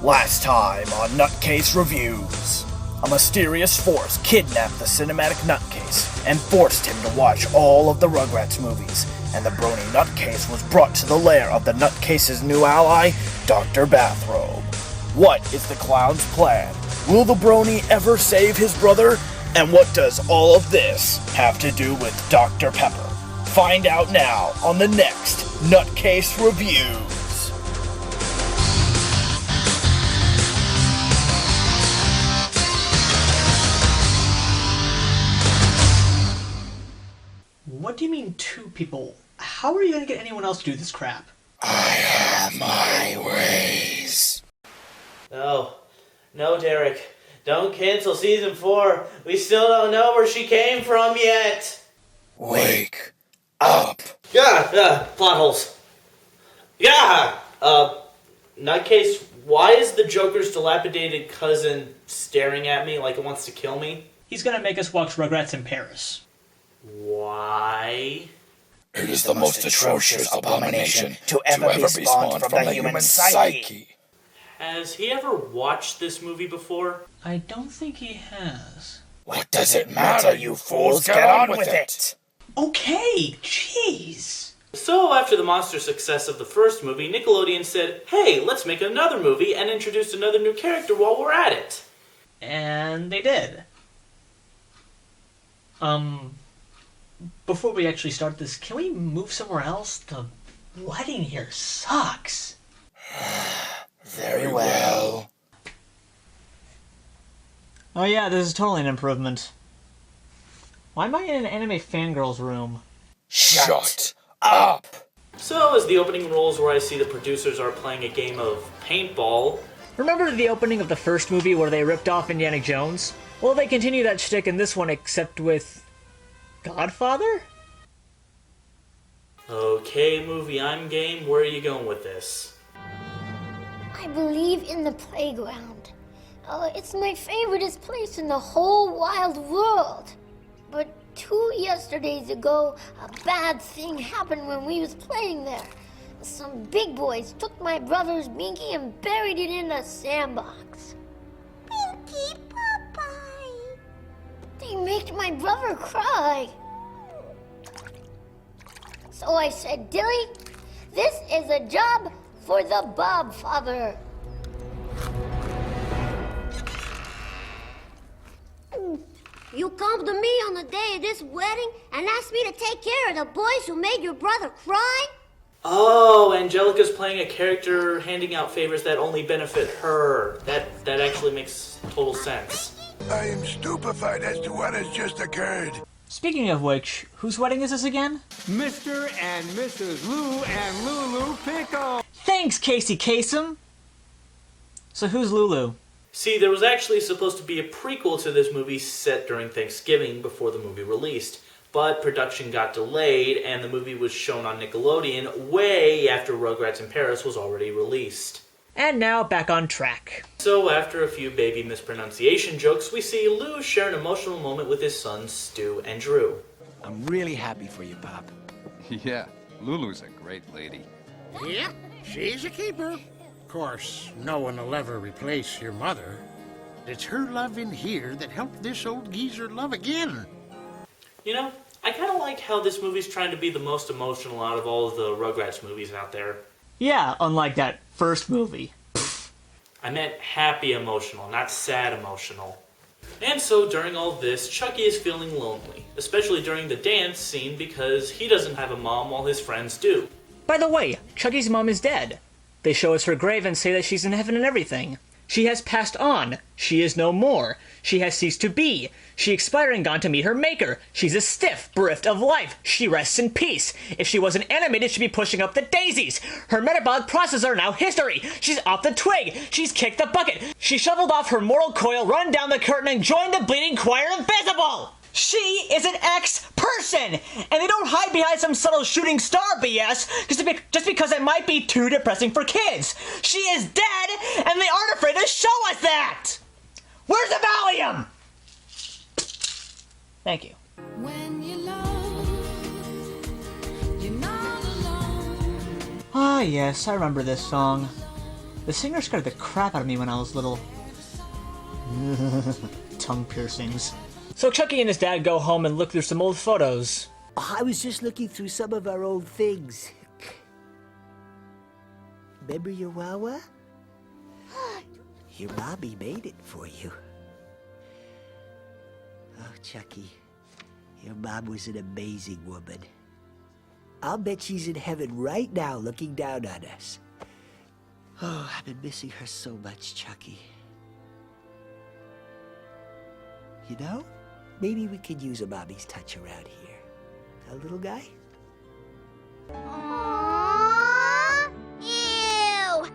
Last time on Nutcase Reviews. A mysterious force kidnapped the cinematic Nutcase and forced him to watch all of the Rugrats movies, and the brony Nutcase was brought to the lair of the Nutcase's new ally, Dr. Bathrobe. What is the clown's plan? Will the brony ever save his brother? And what does all of this have to do with Dr. Pepper? Find out now on the next Nutcase Reviews. What do you mean two people? How are you going to get anyone else to do this crap? I have my ways. No, Derek. Don't cancel season 4. We still don't know where she came from yet. Wake up. Plot holes. Nutcase, why is the Joker's dilapidated cousin staring at me like it wants to kill me? He's going to make us watch Rugrats in Paris. Why? It is the most atrocious abomination to ever be spawned from the human psyche. Has he ever watched this movie before? I don't think he has. What does it matter, you fools? Get on with it! Okay, jeez. So, after the monster success of the first movie, Nickelodeon said, hey, let's make another movie and introduce another new character while we're at it. And they did. Before we actually start this, can we move somewhere else? The lighting here sucks. Very well. Oh yeah, this is totally an improvement. Why am I in an anime fangirl's room? Shut up! So, as the opening rolls where I see the producers are playing a game of paintball. Remember the opening of the first movie where they ripped off Indiana Jones? Well, they continue that shtick in this one, except with Godfather? Okay, movie, I'm game. Where are you going with this? I believe in the playground. It's my favoriteest place in the whole wide world. But 2 yesterdays ago, a bad thing happened when we was playing there. Some big boys took my brother's binky and buried it in a sandbox. Binky Popeye! They made my brother cry. So I said, Dilly, this is a job for the Bob Father. You come to me on the day of this wedding and ask me to take care of the boys who made your brother cry? Oh, Angelica's playing a character handing out favors that only benefit her. That actually makes total sense. I am stupefied as to what has just occurred. Speaking of which, whose wedding is this again? Mr. and Mrs. Lou and Lulu Pickle. Thanks, Casey Kasem! So who's Lulu? See, there was actually supposed to be a prequel to this movie set during Thanksgiving before the movie released, but production got delayed and the movie was shown on Nickelodeon way after Rugrats in Paris was already released. And now back on track. So after a few baby mispronunciation jokes, we see Lou share an emotional moment with his sons Stu and Drew. I'm really happy for you, Pop. Yeah, Lulu's a great lady. Yep, she's a keeper. Of course, no one will ever replace your mother. It's her love in here that helped this old geezer love again. You know, I kind of like how this movie's trying to be the most emotional out of all of the Rugrats movies out there. Yeah, unlike that first movie. I meant happy emotional, not sad emotional. And so during all this, Chucky is feeling lonely, especially during the dance scene because he doesn't have a mom while his friends do. By the way, Chucky's mom is dead. They show us her grave and say that she's in heaven and everything. She has passed on. She is no more. She has ceased to be. She expired and gone to meet her maker. She's a stiff, bereft of life. She rests in peace. If she wasn't animated, she'd be pushing up the daisies. Her metabolic processes are now history. She's off the twig. She's kicked the bucket. She shoveled off her mortal coil, run down the curtain, and joined the bleeding choir invisible. She is an ex-person, and they don't hide behind some subtle shooting star BS just because it might be too depressing for kids. She is dead, and they aren't afraid to show us that. Where's the Valium? Thank you. When you're alone, you're not alone. Ah, yes, I remember this song. The singer scared the crap out of me when I was little. Tongue piercings. So Chucky and his dad go home and look through some old photos. I was just looking through some of our old things. Remember your Wawa? Your mommy made it for you. Oh, Chucky, your mom was an amazing woman. I'll bet she's in heaven right now looking down on us. Oh, I've been missing her so much, Chucky. You know, maybe we could use a mommy's touch around here. A little guy? Aww. Ew.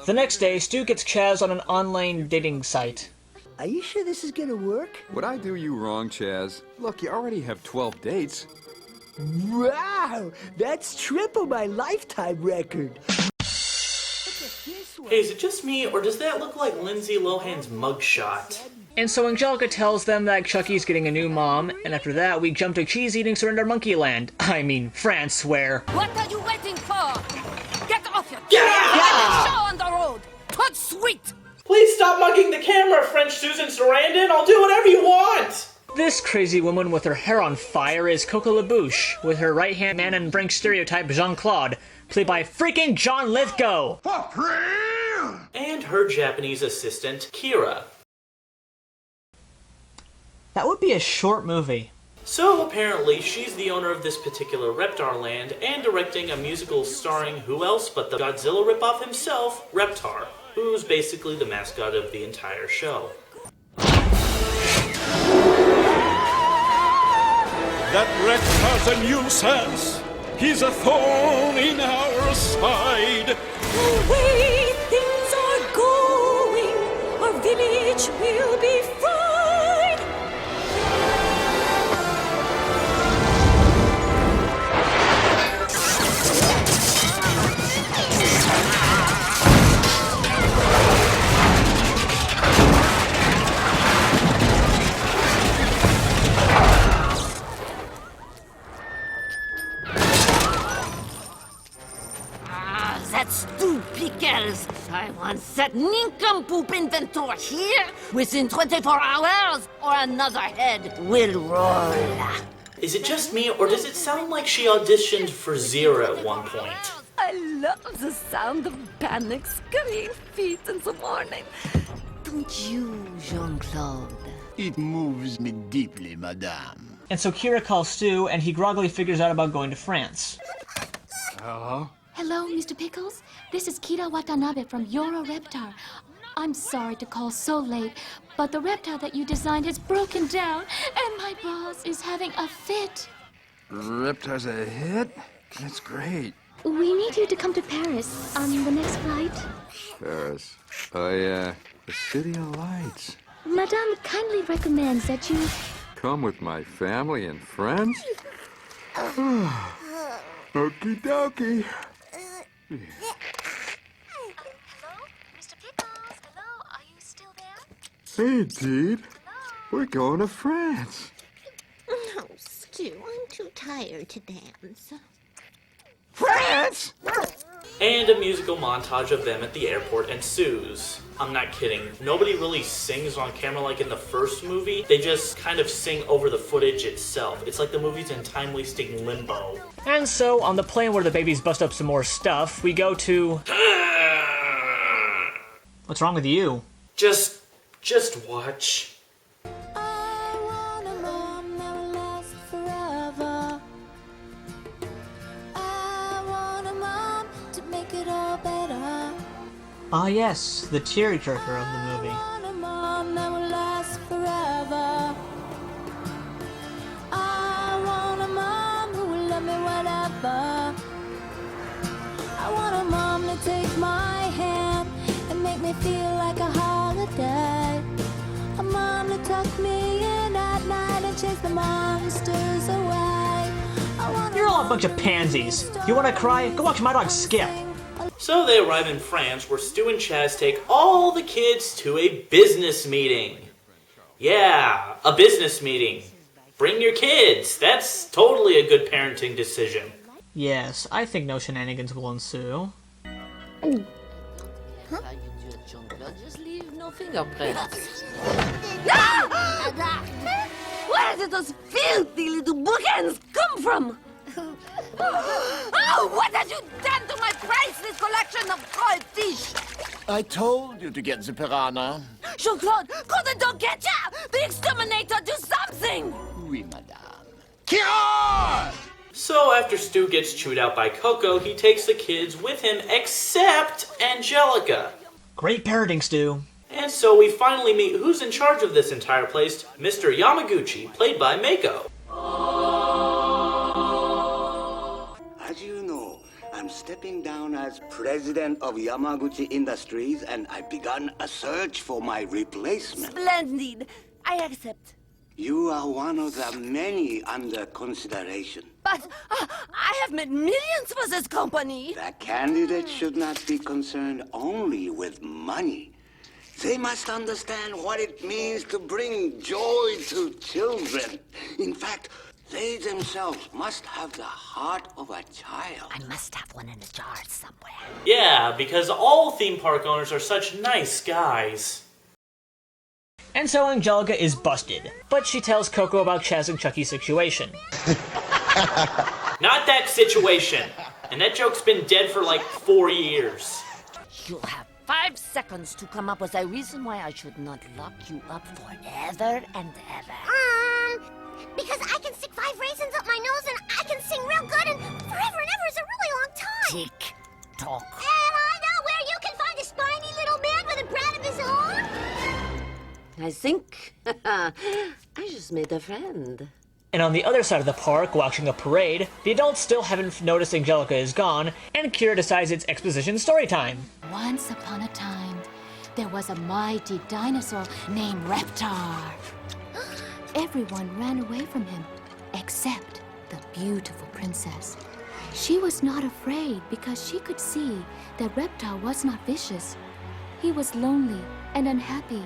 The next day, Stu gets Chaz on an online dating site. Are you sure this is gonna work? Would I do you wrong, Chaz? Look, you already have 12 dates. Wow! That's triple my lifetime record. Hey, is it just me, or does that look like Lindsay Lohan's mugshot? And so Angelica tells them that Chucky's getting a new mom, and after that we jump to cheese-eating surrender monkey land. I mean, France, where... What are you waiting for? Get off your Yeah! show on the road! Tut sweet! Please stop mugging the camera, French Susan Sarandon! I'll do whatever you want! This crazy woman with her hair on fire is Coco LaBouche, with her right-hand man and Frank stereotype Jean-Claude, played by freaking John Lithgow! And her Japanese assistant, Kira. That would be a short movie. So apparently, she's the owner of this particular Reptar land and directing a musical starring who else but the Godzilla ripoff himself, Reptar, who's basically the mascot of the entire show. That Rex has a nuisance. He's a thorn in our side. The way things are going, our village will be fried. That's two pickles. I want that nincompoop inventor here within 24 hours, or another head will roll. Is it just me, or does it sound like she auditioned for Zero at one point? I love the sound of panic scurrying feet in the morning. Don't you, Jean-Claude? It moves me deeply, madame. And so Kira calls Stu, and he groggily figures out about going to France. Hello, Mr. Pickles. This is Kira Watanabe from Euro Reptar. I'm sorry to call so late, but the reptile that you designed has broken down, and my boss is having a fit. Reptar's a hit? That's great. We need you to come to Paris on the next flight. Paris. Oh, yeah. The City of Lights. Madame kindly recommends that you... Come with my family and friends? Okie dokie. Hello? Mr. Pickles? Hello? Are you still there? Hey, Dede. We're going to France. Oh, Stu, I'm too tired to dance. France! And a musical montage of them at the airport ensues. I'm not kidding. Nobody really sings on camera like in the first movie. They just kind of sing over the footage itself. It's like the movie's in time-wasting limbo. And so, on the plane where the babies bust up some more stuff, we go to... What's wrong with you? Just watch. Ah yes, the tearjerker of the movie. I want a mom to take my hand and make me feel like a holiday. A mom to tuck me in at night and chase the monsters away. You're all a bunch of pansies. You wanna cry? Go watch my dog Skip. So they arrive in France, where Stu and Chaz take all the kids to a business meeting. Yeah, a business meeting. Bring your kids. That's totally a good parenting decision. Yes, I think no shenanigans will ensue. Just leave no fingerprints. Where did those filthy little bookends come from? Oh, what have you done to my priceless collection of cod fish? I told you to get the piranha. Jean-Claude, couldn't don't get ya! The exterminator, do something! Oui, madame. Cure! So after Stu gets chewed out by Coco, he takes the kids with him except Angelica. Great parroting, Stu. And so we finally meet who's in charge of this entire place, Mr. Yamaguchi, played by Mako. As you know, I'm stepping down as president of Yamaguchi Industries, and I've begun a search for my replacement. Splendid. I accept. You are one of the many under consideration. But I have made millions for this company. The candidate should not be concerned only with money. They must understand what it means to bring joy to children. In fact, they themselves must have the heart of a child. I must have one in a jar somewhere. Yeah, because all theme park owners are such nice guys. And so Angelica is busted, but she tells Coco about Chaz and Chucky's situation. Not that situation. And that joke's been dead for like 4 years. You'll have 5 seconds to come up with a reason why I should not lock you up forever and ever. Because I can stick 5 raisins up my nose and I can sing real good and forever and ever is a really long time. Tick tock. And I know where you can find a spiny little man with a brat of his own. I think I just made a friend. And on the other side of the park, watching a parade, the adults still haven't noticed Angelica is gone, and Kira decides it's exposition story time. Once upon a time, there was a mighty dinosaur named Reptar. Everyone ran away from him, except the beautiful princess. She was not afraid because she could see that Reptar was not vicious. He was lonely and unhappy,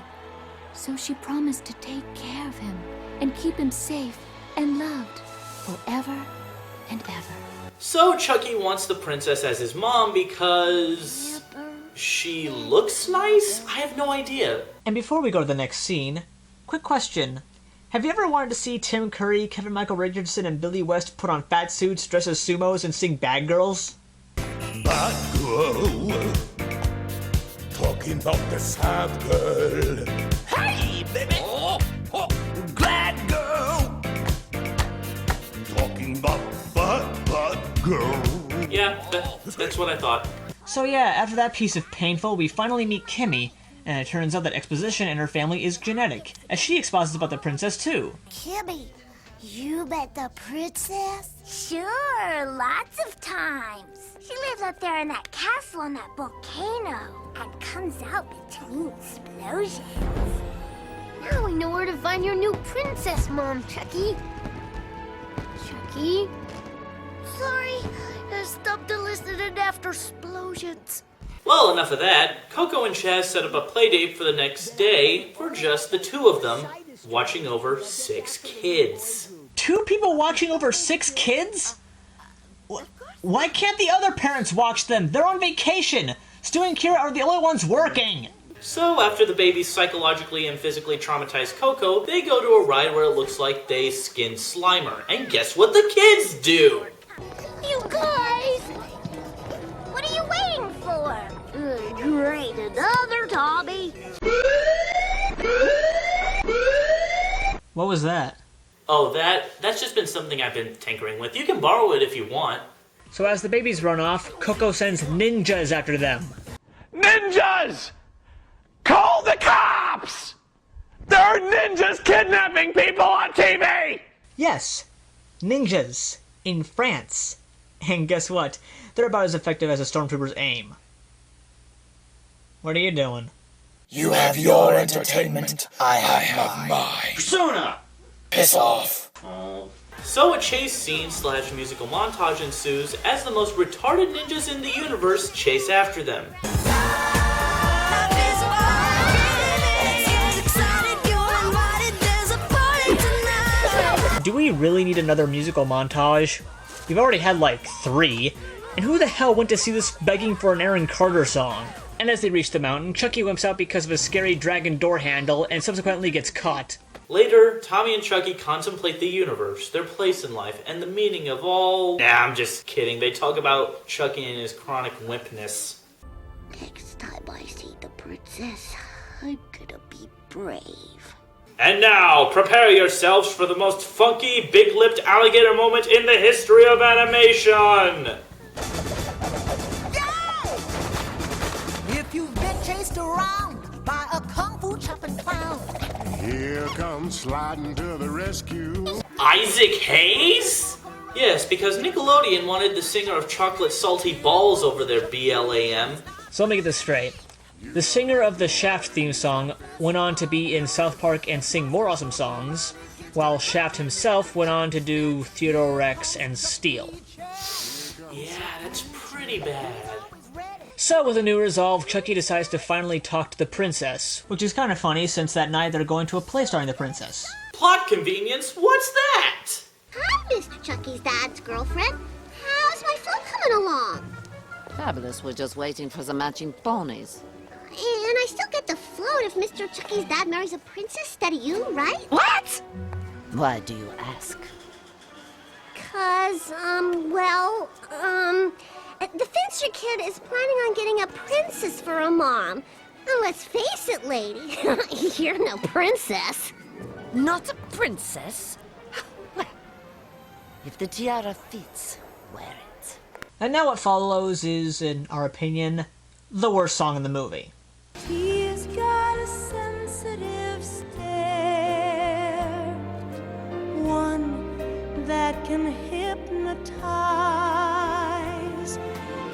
so she promised to take care of him and keep him safe and loved forever and ever. So Chucky wants the princess as his mom because she looks nice? I have no idea. And before we go to the next scene, quick question. Have you ever wanted to see Tim Curry, Kevin Michael Richardson, and Billy West put on fat suits, dress as sumos, and sing Bad Girls? Bad girl. Talking about the sad girl. Hey, baby! Glad girl. Talking about bad girl. Yeah, that's what I thought. So yeah, after that piece of painful, we finally meet Kimmy, and it turns out that exposition in her family is genetic, as she exposits about the princess too. Kimmy, you met the princess? Sure, lots of times. She lives up there in that castle on that volcano and comes out between explosions. Now we know where to find your new princess, Mom, Chucky. Chucky? Sorry, I stopped to listen in after explosions. Well, enough of that. Coco and Chaz set up a playdate for the next day for just the two of them, watching over 6 kids. 2 people watching over 6 kids? Why can't the other parents watch them? They're on vacation. Stu and Kira are the only ones working. So after the babies psychologically and physically traumatize Coco, they go to a ride where it looks like they skinned Slimer. And guess what the kids do? You guys! What are you waiting for? Great, another Tommy. What was that? Oh, that's just been something I've been tinkering with. You can borrow it if you want. So as the babies run off, Coco sends ninjas after them. Ninjas! Call the cops! There are ninjas kidnapping people on TV! Yes, ninjas in France. And guess what? They're about as effective as a stormtrooper's aim. What are you doing? You have your entertainment, I have mine. Persona! Piss off. So a chase scene / musical montage ensues as the most retarded ninjas in the universe chase after them. Do we really need another musical montage? We've already had like 3, And who the hell went to see this begging for an Aaron Carter song? And as they reach the mountain, Chucky wimps out because of a scary dragon door handle and subsequently gets caught. Later, Tommy and Chucky contemplate the universe, their place in life, and the meaning of all... Nah, I'm just kidding. They talk about Chucky and his chronic wimpness. Next time I see the princess, I'm gonna be brave. And now, prepare yourselves for the most funky, big-lipped alligator moment in the history of animation! If you've been chased around by a kung fu chopping clown, Here comes sliding to the rescue. Isaac Hayes? Yes, because Nickelodeon wanted the singer of Chocolate Salty Balls over their BLAM. So let me get this straight. The singer of the Shaft theme song went on to be in South Park and sing more awesome songs, while Shaft himself went on to do Theodore Rex and Steel. Yeah, that's pretty bad. So, with a new resolve, Chucky decides to finally talk to the princess, which is kind of funny since that night they're going to a play starring the princess. Plot convenience? What's that? Hi, Mr. Chucky's dad's girlfriend. How's my film coming along? Fabulous. We're just waiting for the matching ponies. And I still get the float if Mr. Chucky's dad marries a princess instead of you, right? What? Why do you ask? 'Cause, the Finster kid is planning on getting a princess for a mom. And let's face it, lady, you're no princess. Not a princess? Well, if the tiara fits, wear it. And now what follows is, in our opinion, the worst song in the movie. He's got a sensitive stare, one that can hypnotize.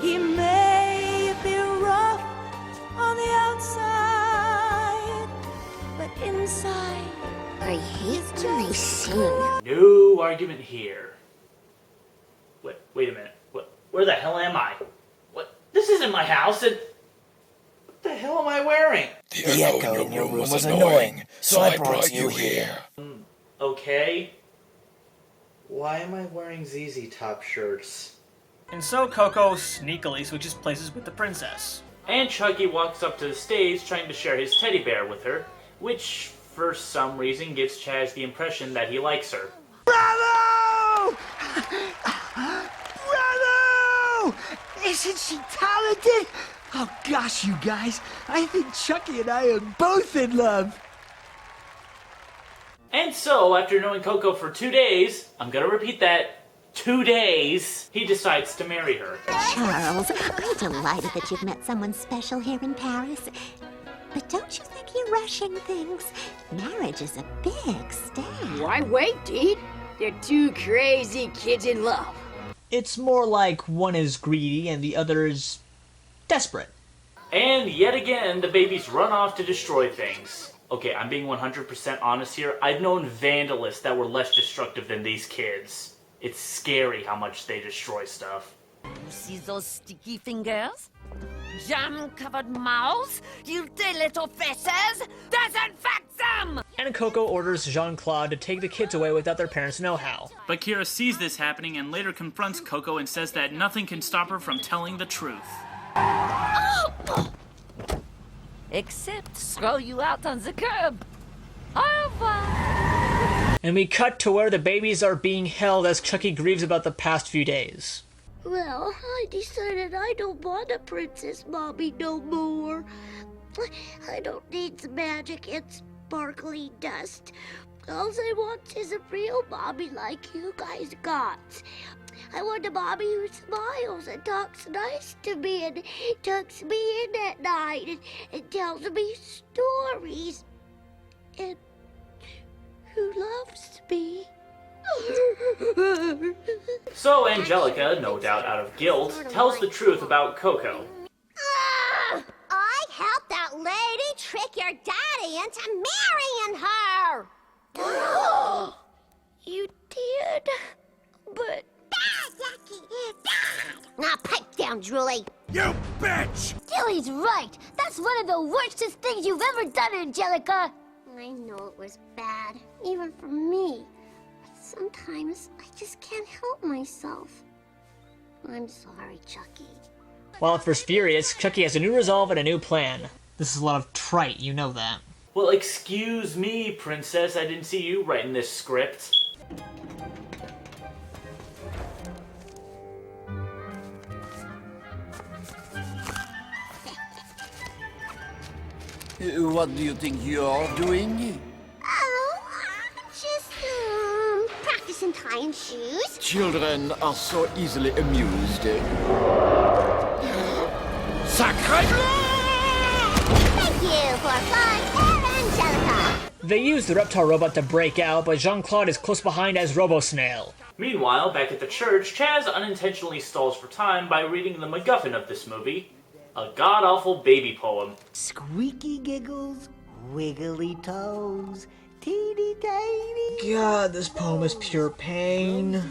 He may be rough on the outside, but inside, I hate when they sing. No argument here. Wait a minute. Where the hell am I? What? This isn't my house, and... What the hell am I wearing? The echo in your room was annoying, so I brought you here. Okay. Why am I wearing ZZ Top shirts? And so Coco sneakily switches places with the princess. And Chucky walks up to the stage trying to share his teddy bear with her, which, for some reason, gives Chaz the impression that he likes her. Bravo! Bravo! Isn't she talented? Oh gosh, you guys, I think Chucky and I are both in love. And so, after knowing Coco for 2 days, I'm gonna repeat that, 2 days, he decides to marry her. Charles, I'm delighted that you've met someone special here in Paris. But don't you think you're rushing things? Marriage is a big step. Why wait, Dee? They're two crazy kids in love. It's more like one is greedy and the other is desperate. And yet again, the babies run off to destroy things. Okay, I'm being 100% honest here. I've known vandalists that were less destructive than these kids. It's scary how much they destroy stuff. You see those sticky fingers? Jam-covered mouths? Guilty little faces? Disinfect them! And Coco orders Jean-Claude to take the kids away without their parents' know-how. But Kira sees this happening and later confronts Coco and says that nothing can stop her from telling the truth. Except throw you out on the curb. Au revoir. And we cut to where the babies are being held as Chucky grieves about the past few days. Well, I decided I don't want a princess mommy no more. I don't need the magic and sparkly dust. All I want is a real mommy like you guys got. I want a mommy who smiles and talks nice to me and tucks me in at night and tells me stories. And who loves me. So Angelica, no doubt out of guilt, tells the truth about Coco. I helped that lady trick your daddy into marrying her. You did? But... Now pipe down, Julie. You bitch! Gilly's right. That's one of the worstest things you've ever done, Angelica. I know it was bad, even for me. But sometimes I just can't help myself. I'm sorry, Chucky. While at first furious, Chucky has a new resolve and a new plan. This is a lot of trite, you know that. Well, excuse me, Princess. I didn't see you writing this script. What do you think you're doing? Oh, just, practicing tying shoes. Children are so easily amused. Sacre bleu! Thank you for fun, Angelica. They use the Reptar robot to break out, but Jean-Claude is close behind as Robo-Snail. Meanwhile, back at the church, Chaz unintentionally stalls for time by reading the MacGuffin of this movie, a god-awful baby poem. Squeaky giggles, wiggly toes, teeny tiny. God, this poem is pure pain.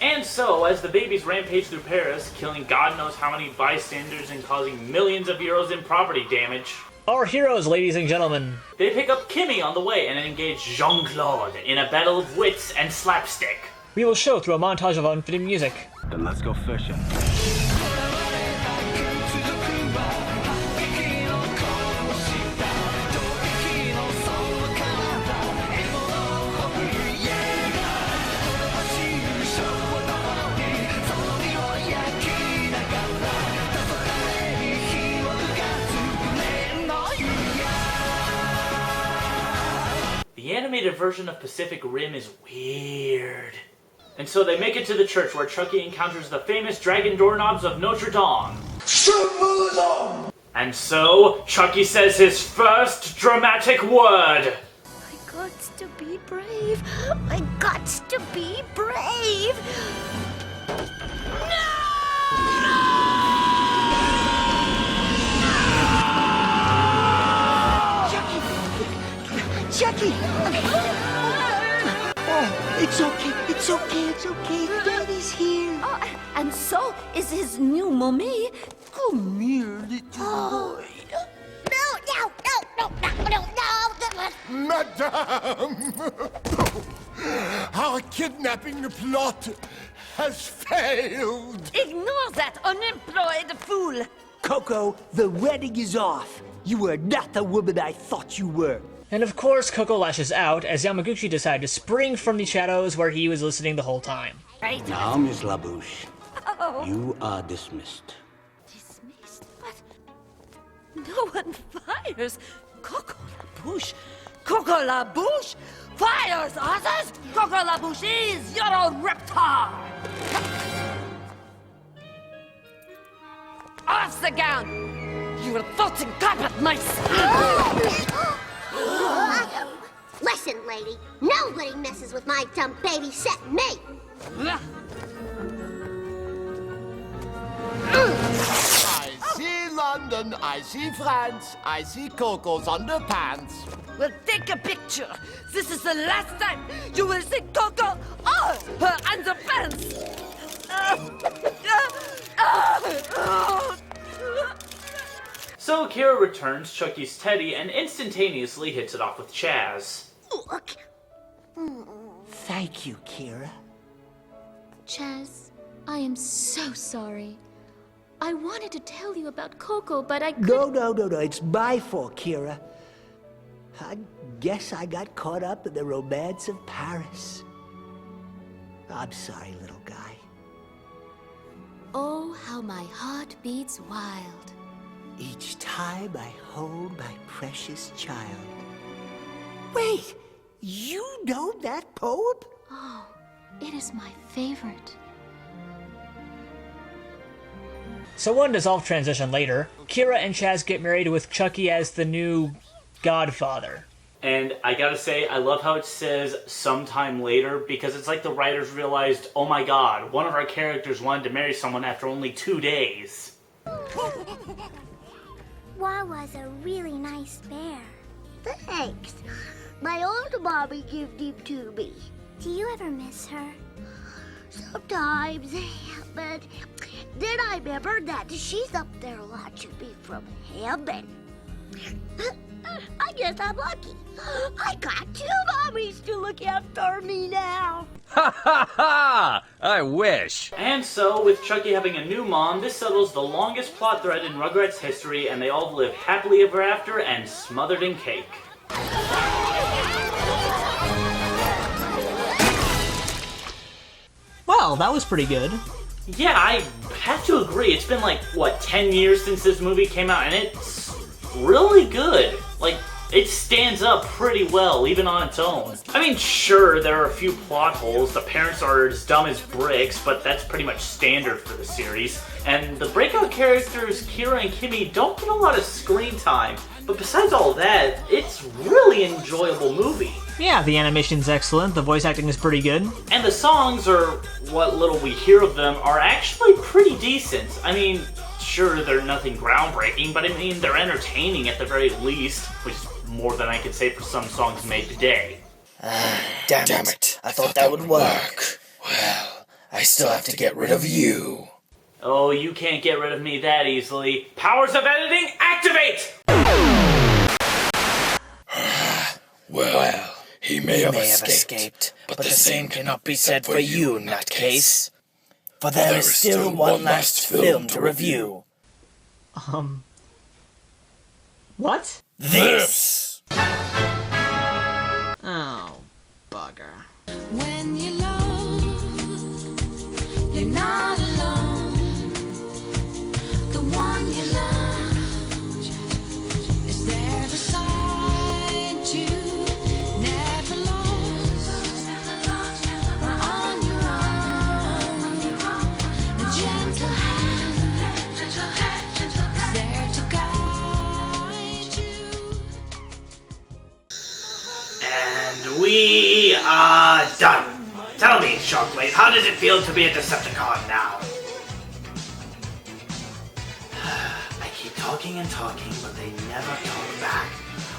And so, as the babies rampage through Paris, killing God knows how many bystanders and causing millions of euros in property damage, our heroes, ladies and gentlemen. They pick up Kimmy on the way and engage Jean-Claude in a battle of wits and slapstick. We will show through a montage of unfitting music. Then let's go fishing. The animated version of Pacific Rim is weird. And so they make it to the church where Chucky encounters the famous dragon doorknobs of Notre Dame. And so, Chucky says his first dramatic word. I gots to be brave. I gots to be brave. Chucky! Oh, it's okay. Daddy's here. And so is his new mommy. Come here, little boy. No. Madame! Our kidnapping plot has failed. Ignore that unemployed fool. Coco, the wedding is off. You are not the woman I thought you were. And of course, Coco lashes out as Yamaguchi decided to spring from the shadows where he was listening the whole time. Right. Now, Miss LaBouche, you are dismissed. Dismissed? But no one fires Coco LaBouche. Coco LaBouche fires others? Coco LaBouche is your own reptar. Off the gown! You are floating carpet mice! Listen, lady. Nobody messes with my dumb babysit me. I see London, I see France, I see Coco's underpants. Well, take a picture. This is the last time you will see Coco or her underpants. So Kira returns Chucky's teddy and instantaneously hits it off with Chaz. Look. Thank you, Kira. Chaz, I am so sorry. I wanted to tell you about Coco, but I couldn't. No. It's my fault, Kira. I guess I got caught up in the romance of Paris. I'm sorry, little guy. Oh, how my heart beats wild. Each time I hold my precious child. Wait, you know that poem? Oh, it is my favorite. So one dissolved transition later, Kira and Chaz get married with Chucky as the new godfather. And I gotta say, I love how it says sometime later, because it's like the writers realized, oh my god, one of our characters wanted to marry someone after only 2 days. Wawa's a really nice bear. Thanks. My old mommy gave him to me. Do you ever miss her? Sometimes, but then I remember that she's up there watching me from heaven. I guess I'm lucky. I got 2 mommies to look after me now. Ha ha ha! I wish. And so, with Chucky having a new mom, this settles the longest plot thread in Rugrats history, and they all live happily ever after and smothered in cake. Well, that was pretty good. Yeah, I have to agree. It's been like, what, 10 years since this movie came out, and it's really good. Like, it stands up pretty well, even on its own. I mean, sure, there are a few plot holes. The parents are as dumb as bricks, but that's pretty much standard for the series. And the breakout characters, Kira and Kimmy, don't get a lot of screen time. But besides all that, it's really an enjoyable movie. Yeah, the animation's excellent, the voice acting is pretty good. And the songs, or what little we hear of them, are actually pretty decent. I mean, sure, they're nothing groundbreaking, but I mean, they're entertaining at the very least, which is more than I could say for some songs made today. Damn it. I thought that would work. Well, I still have to get rid of you. Oh, you can't get rid of me that easily. Powers of editing, activate! Well, he may have escaped, but the same cannot be said for you, Nutcase. For there is still one last film to review. What? This! Oh, bugger. When you're lost, you're not alone. The one you love is there beside you. Never lost, on your own. A gentle hand is there to guide you. And we are done. Tell me, Shockwave, how does it feel to be a Decepticon now? I keep talking and talking, but they never talk back.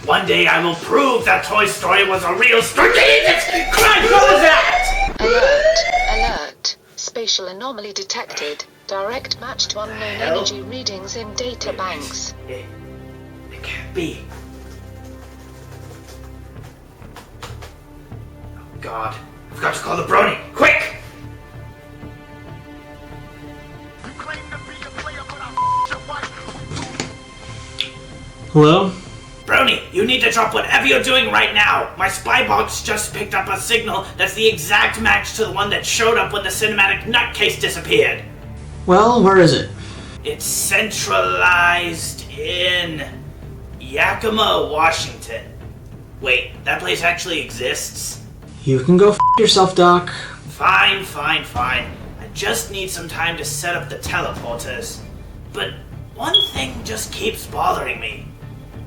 One day I will prove that Toy Story was a real story. Jesus Christ, what was that? Alert. Spatial anomaly detected. Direct match to unknown energy readings in data banks. It can't be. Oh God, I've got to call the Brony, quick! Hello? Brony, you need to drop whatever you're doing right now. My spy box just picked up a signal that's the exact match to the one that showed up when the cinematic Nutcase disappeared. Well, where is it? It's centralized in Yakima, Washington. Wait, that place actually exists? You can go f yourself, Doc. Fine. I just need some time to set up the teleporters. But one thing just keeps bothering me.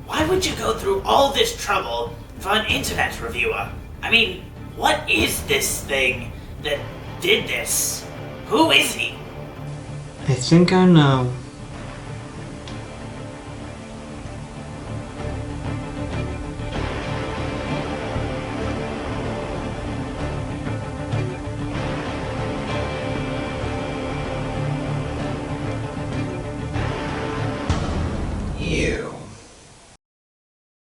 Why would you go through all this trouble for an internet reviewer? I mean, what is this thing that did this? Who is he? I think I know.